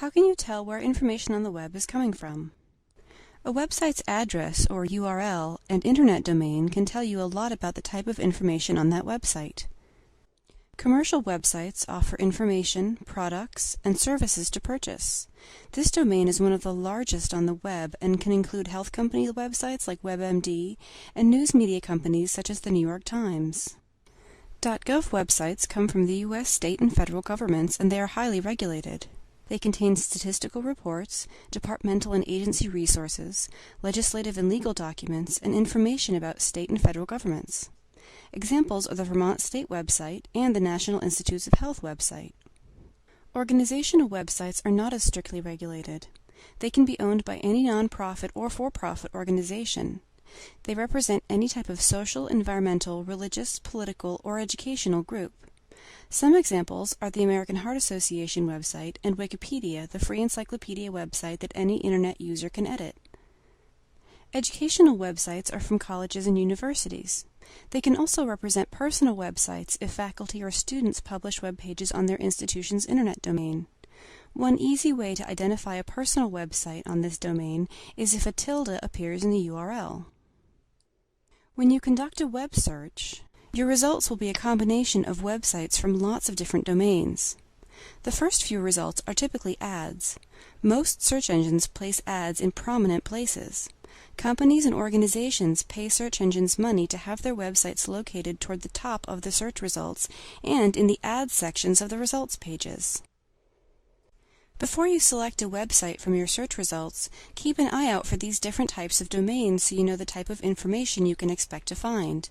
How can you tell where information on the web is coming from? A website's address, or URL, and internet domain can tell you a lot about the type of information on that website. Commercial websites offer information, products, and services to purchase. This domain is one of the largest on the web and can include health company websites like WebMD and news media companies such as the New York Times. .gov websites come from the U.S. state and federal governments, and they are highly regulated. They contain statistical reports, departmental and agency resources, legislative and legal documents, and information about state and federal governments. Examples are the Vermont State website and the National Institutes of Health website. Organizational websites are not as strictly regulated. They can be owned by any nonprofit or for-profit organization. They represent any type of social, environmental, religious, political, or educational group. Some examples are the American Heart Association website and Wikipedia, the free encyclopedia website that any internet user can edit. Educational websites are from colleges and universities. They can also represent personal websites if faculty or students publish web pages on their institution's internet domain. One easy way to identify a personal website on this domain is if a tilde appears in the URL. When you conduct a web search, your results will be a combination of websites from lots of different domains. The first few results are typically ads. Most search engines place ads in prominent places. Companies and organizations pay search engines money to have their websites located toward the top of the search results and in the ads sections of the results pages. Before you select a website from your search results, keep an eye out for these different types of domains so you know the type of information you can expect to find.